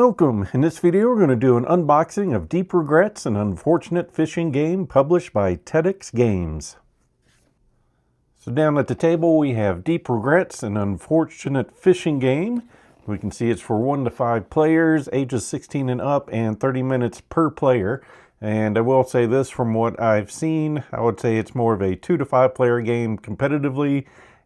Welcome! In this video we're going to do an unboxing of Deep Regrets, an unfortunate fishing game published by tettix Games. So down at the table we have Deep Regrets, an unfortunate fishing game. We can see it's for 1 to 5 players, ages 16 and up, and 30 minutes per player. And I will say this, from what I've seen, I would say it's more of a 2 to 5 player game competitively,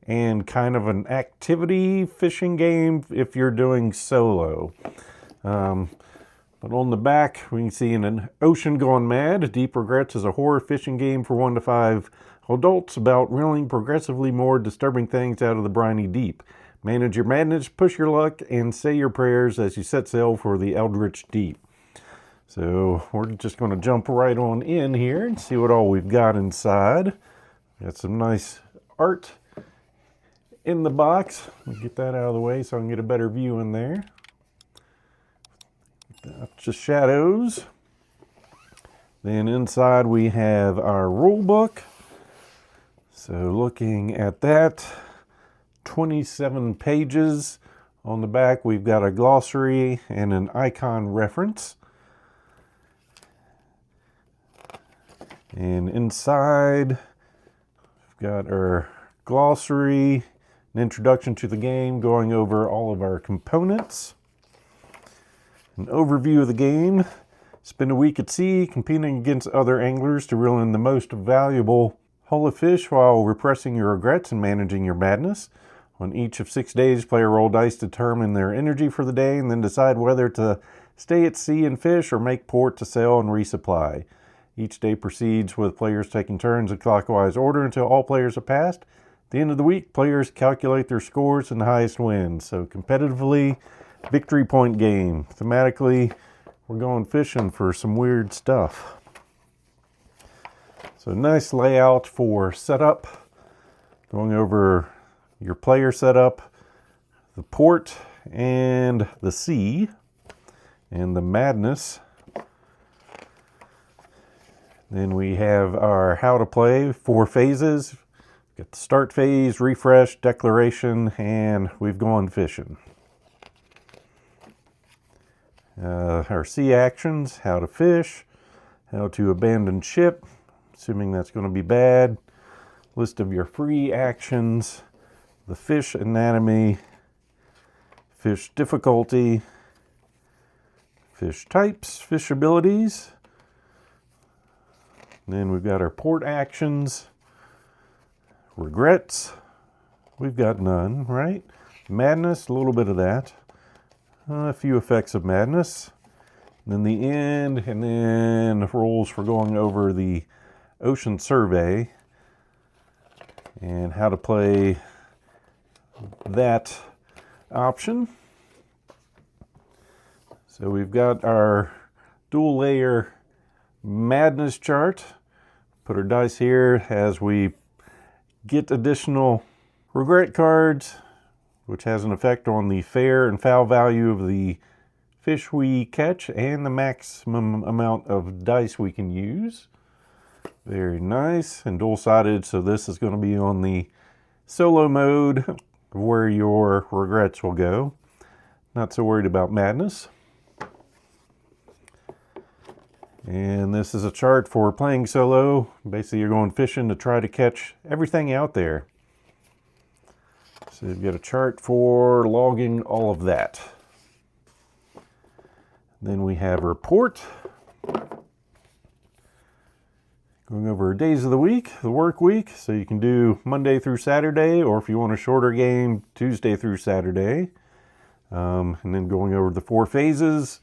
and kind of an activity fishing game if you're doing solo. But on the back, we can see in An Ocean Gone Mad, Deep Regrets is a horror fishing game for 1 to 5 adults about reeling progressively more disturbing things out of the briny deep. Manage your madness, push your luck, and say your prayers as you set sail for the eldritch deep. So we're just going to jump right on in here and see what all we've got inside. Got some nice art in the box. Let me get that out of the way so I can get a better view in there. That's just shadows. Then inside we have our rule book. So looking at that, 27 pages. On the back we've got a glossary and an icon reference. And inside we've got our glossary, an introduction to the game, going over all of our components. An overview of the game. Spend a week at sea competing against other anglers to reel in the most valuable haul of fish while repressing your regrets and managing your madness. On each of 6 days, player roll dice to determine their energy for the day and then decide whether to stay at sea and fish or make port to sail and resupply. Each day proceeds with players taking turns in clockwise order until all players are passed. At the end of the week, players calculate their scores and the highest wins. So competitively, victory point game. Thematically, we're going fishing for some weird stuff. So nice layout for setup. Going over your player setup, the port and the sea, and the madness. Then we have our how to play, 4 phases. We've got the start phase, refresh, declaration, and we've gone fishing. Our sea actions, how to fish, how to abandon ship, assuming that's going to be bad, list of your free actions, the fish anatomy, fish difficulty, fish types, fish abilities. Then we've got our port actions, regrets, we've got none, right? Madness, a little bit of that. A few effects of madness, and then the end, and then rules for going over the ocean survey and how to play that option. So we've got our dual layer madness chart. Put our dice here as we get additional regret cards, which has an effect on the fair and foul value of the fish we catch and the maximum amount of dice we can use. Very nice, and dual-sided, so this is going to be on the solo mode where your regrets will go. Not so worried about madness. And this is a chart for playing solo. Basically you're going fishing to try to catch everything out there. So you've got a chart for logging all of that. Then we have a report. Going over days of the week, the work week. So you can do Monday through Saturday, or if you want a shorter game, Tuesday through Saturday. And then going over the 4 phases,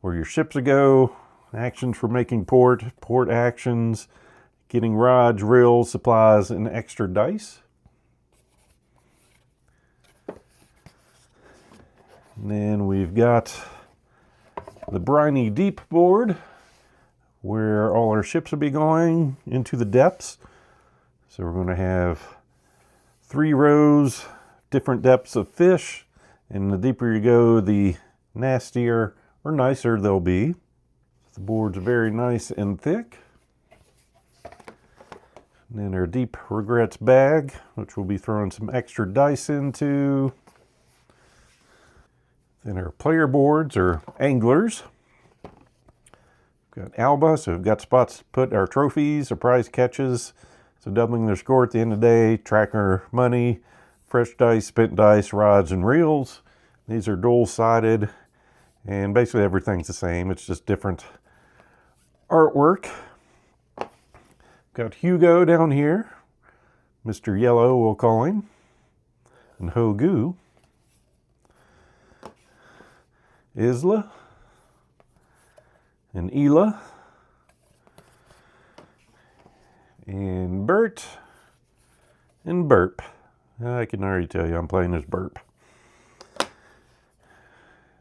where your ships go, actions for making port, port actions, getting rods, reels, supplies, and extra dice. And then we've got the briny deep board, where all our ships will be going into the depths. So we're going to have 3 rows, different depths of fish, and the deeper you go, the nastier or nicer they'll be. The board's very nice and thick. And then our Deep Regrets bag, which we'll be throwing some extra dice into. Then our player boards are anglers. We've got Alba, so we've got spots to put our trophies, our prize catches, so doubling their score at the end of the day, tracker money, fresh dice, spent dice, rods, and reels. These are dual-sided, and basically everything's the same. It's just different artwork. Got Hugo down here, Mr. Yellow we'll call him, and Hogu, Isla, and Ela, and Bert, and Burp. I can already tell you I'm playing as Burp.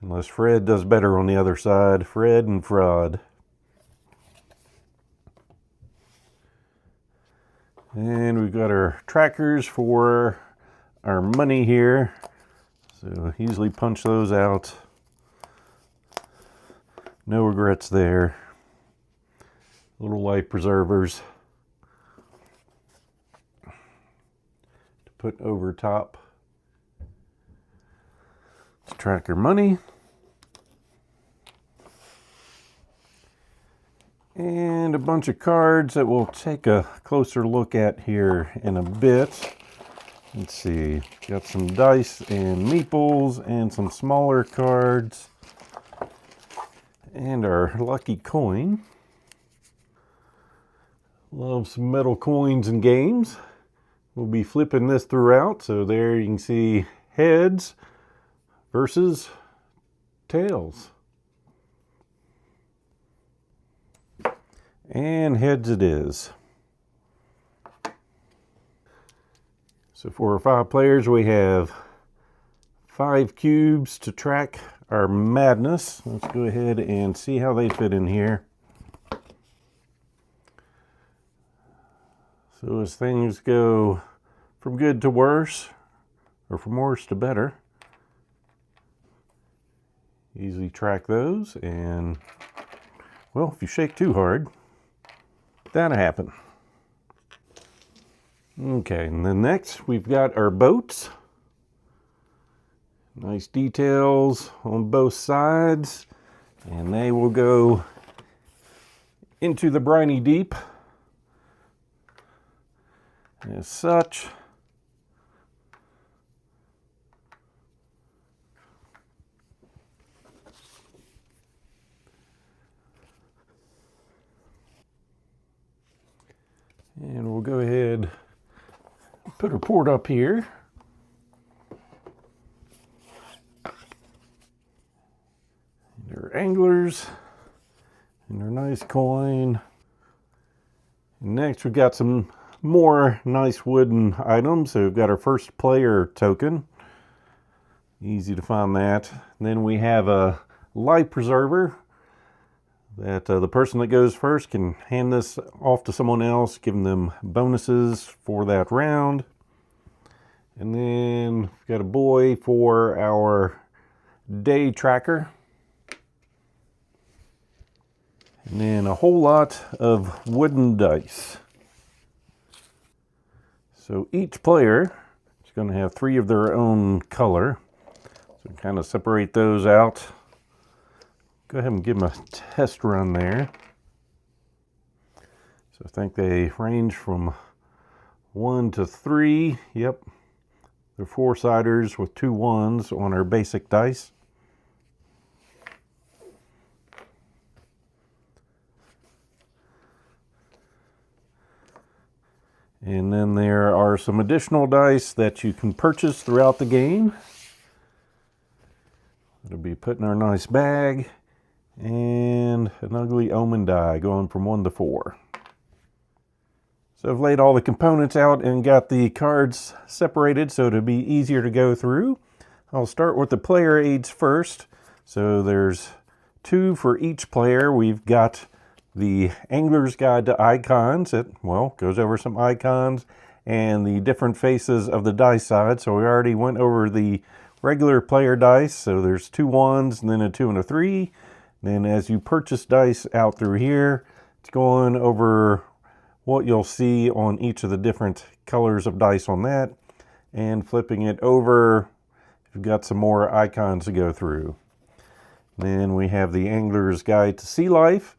Unless Fred does better on the other side. Fred and Fraud. And we've got our trackers for our money here. So easily punch those out. No regrets there. Little life preservers to put over top to track our money. And a bunch of cards that we'll take a closer look at here in a bit. Let's see, got some dice and meeples and some smaller cards. And our lucky coin. Love some metal coins and games. We'll be flipping this throughout. So there you can see heads versus tails. And heads it is. So for our 5 players, we have 5 cubes to track our madness. Let's go ahead and see how they fit in here. So as things go from good to worse, or from worse to better, easily track those, and well, if you shake too hard, that'll happen. Okay, and then next we've got our boats. Nice details on both sides, and they will go into the briny deep as such. And we'll go ahead and put our port up here. And our anglers and our nice coin. And next we've got some more nice wooden items. So we've got our first player token. Easy to find that. And then we have a life preserver that the person that goes first can hand this off to someone else, giving them bonuses for that round. And then we've got a buoy for our day tracker. And then a whole lot of wooden dice. So each player is going to have 3 of their own color. So kind of separate those out. Go ahead and give them a test run there. So I think they range from 1 to 3. Yep. They're 4-siders with 2 1s on our basic dice. And then there are some additional dice that you can purchase throughout the game. It'll be put in our nice bag. And an ugly omen die going from 1 to 4. So I've laid all the components out and got the cards separated so it'll be easier to go through. I'll start with the player aids first. So there's 2 for each player. We've got the Angler's Guide to Icons. It, well, goes over some icons and the different faces of the dice side. So we already went over the regular player dice. So there's 2 1s and then a 2 and a 3. Then as you purchase dice out through here, it's going over what you'll see on each of the different colors of dice on that, and flipping it over. If we've got some more icons to go through. Then we have the Angler's Guide to Sea Life,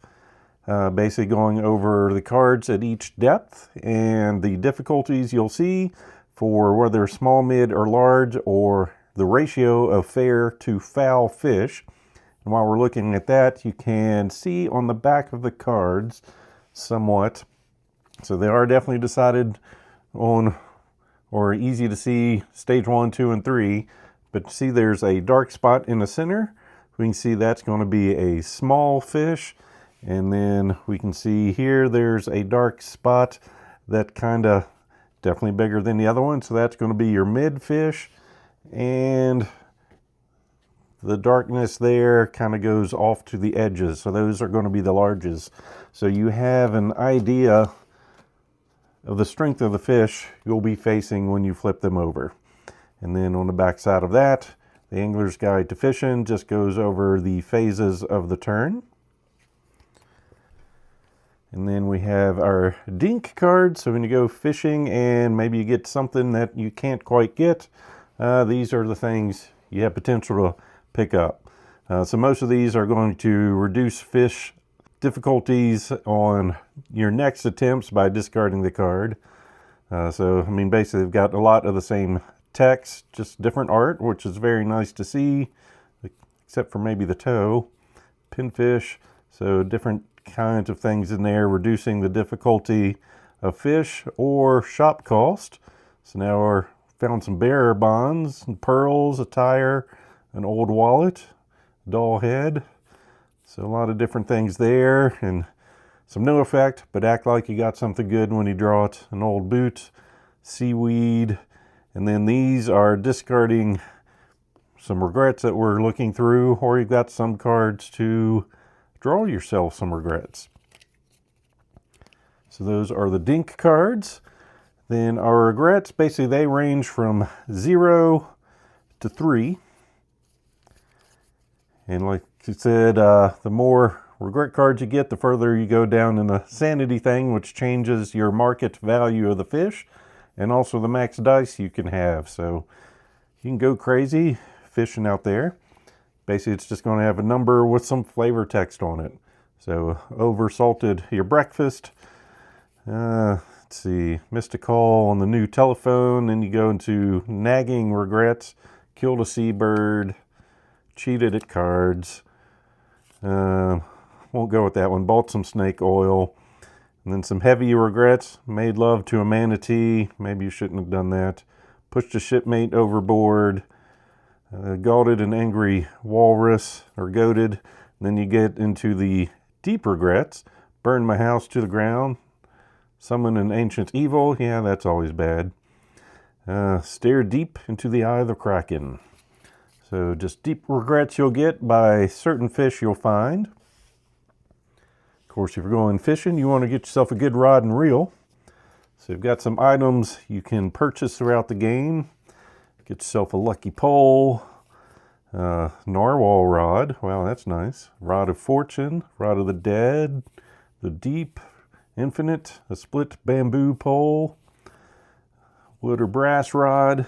basically going over the cards at each depth and the difficulties you'll see for whether small, mid, or large, or the ratio of fair to foul fish. And while we're looking at that, you can see on the back of the cards somewhat. So they are definitely decided on, or easy to see, stage 1, 2, and 3. But see, there's a dark spot in the center. We can see that's going to be a small fish. And then we can see here there's a dark spot that kind of definitely bigger than the other one. So that's going to be your mid fish. And the darkness there kind of goes off to the edges. So those are going to be the larges. So you have an idea of the strength of the fish you'll be facing when you flip them over. And then on the back side of that, the Angler's Guide to Fishing just goes over the phases of the turn. And then we have our Dink card. So when you go fishing and maybe you get something that you can't quite get, these are the things you have potential to pick up. So most of these are going to reduce fish difficulties on your next attempts by discarding the card. So, I mean, basically they've got a lot of the same text, just different art, which is very nice to see, except for maybe the toe. Pinfish, so different kinds of things in there, reducing the difficulty of fish or shop cost. So now we're found some bearer bonds, and pearls, a tire, an old wallet, doll head. So a lot of different things there, and some no effect, but act like you got something good when you draw it. An old boot, seaweed, and then these are discarding some regrets that we're looking through, or you've got some cards to draw yourself some regrets. So those are the Dink cards. Then our regrets, basically they range from 0 to 3. And like you said, the more regret cards you get, the further you go down in the sanity thing, which changes your market value of the fish and also the max dice you can have. So you can go crazy fishing out there. Basically, it's just going to have a number with some flavor text on it. So over salted your breakfast. Let's see, missed a call on the new telephone. Then you go into nagging regrets, killed a seabird, cheated at cards. Won't go with that one. Bought some snake oil. And then some heavy regrets. Made love to a manatee. Maybe you shouldn't have done that. Pushed a shipmate overboard. Gauded an angry walrus, or goaded. And then you get into the deep regrets. Burned my house to the ground. Summoned an ancient evil. Yeah, that's always bad. Stare deep into the eye of the kraken. So just deep regrets you'll get by certain fish you'll find. Of course, if you're going fishing, you want to get yourself a good rod and reel. So you've got some items you can purchase throughout the game. Get yourself a lucky pole, narwhal rod. Wow, that's nice. Rod of fortune, rod of the dead, the deep, infinite, a split bamboo pole, wood or brass rod,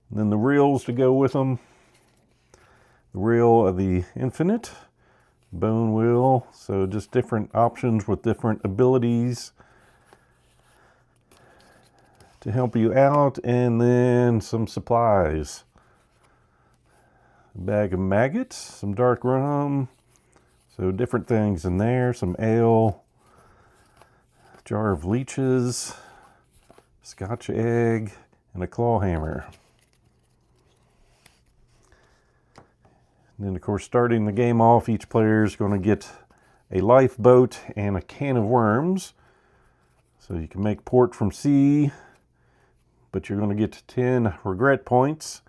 and then the reels to go with them. The reel of the infinite, bone wheel, so just different options with different abilities to help you out, and then some supplies. A bag of maggots, some dark rum, so different things in there, some ale, jar of leeches, Scotch egg, and a claw hammer. And then, of course, starting the game off, each player is going to get a lifeboat and a can of worms. So you can make port from sea, but you're going to get 10 regret points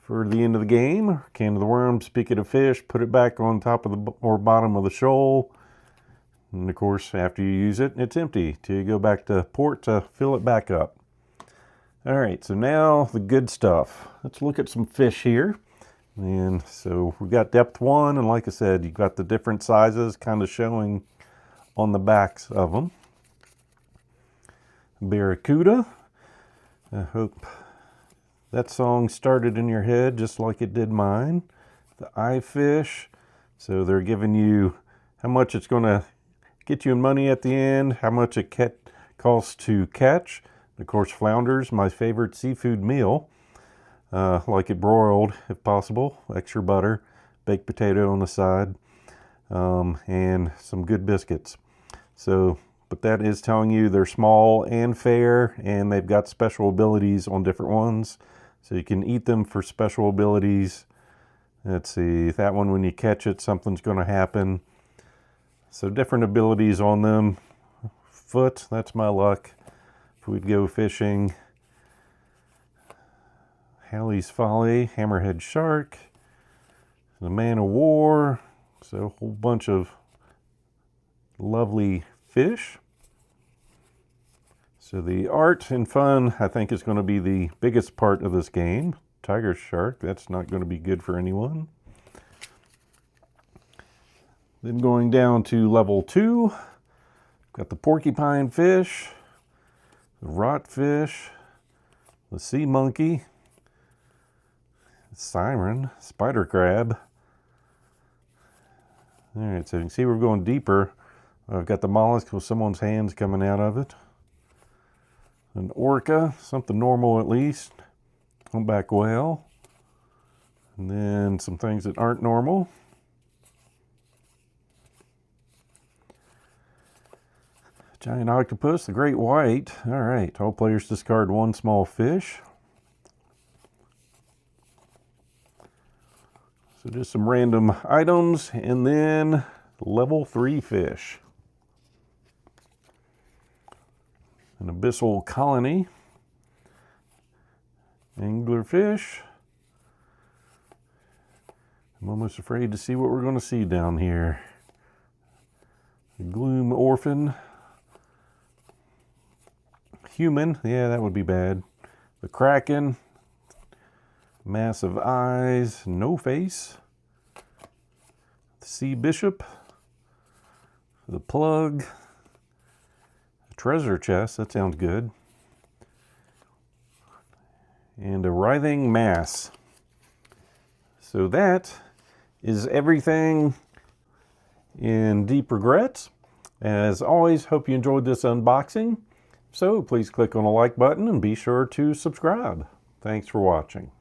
for the end of the game. Can of the worms, pick it a fish, put it back on top of the or bottom of the shoal. And, of course, after you use it, it's empty till you go back to port to fill it back up. All right, so now the good stuff. Let's look at some fish here. And so we've got depth 1, and like I said, you've got the different sizes kind of showing on the backs of them. Barracuda. I hope That song started in your head just like it did mine. The eye fish. So they're giving you how much it's going to get you in money at the end, how much it costs to catch. Of course, flounders, my favorite seafood meal. Like it broiled if possible, extra butter, baked potato on the side, and some good biscuits. So, but that is telling you they're small and fair, and they've got special abilities on different ones. So you can eat them for special abilities. Let's see, that one, when you catch it, something's going to happen. So different abilities on them. Foot, that's my luck. If we'd go fishing. Halley's Folly, Hammerhead Shark, the Man of War. So a whole bunch of lovely fish. So the art and fun, I think, is going to be the biggest part of this game. Tiger Shark, that's not going to be good for anyone. Then going down to level 2, got the porcupine fish, the rotfish, the sea monkey, siren, spider crab. All right, so you can see we're going deeper. I've got the mollusk with someone's hands coming out of it. An orca, something normal at least. Humpback whale. And then some things that aren't normal. Giant octopus, the great white. All right, all players discard one small fish. So just some random items, and then level 3 fish. An abyssal colony. Anglerfish. I'm almost afraid to see what we're going to see down here. The gloom orphan. Human, yeah, that would be bad. The kraken. Massive eyes, no face. The sea bishop. The plug. The treasure chest, that sounds good. And a writhing mass. So that is everything in Deep Regrets. As always, hope you enjoyed this unboxing. So please click on the like button and be sure to subscribe. Thanks for watching.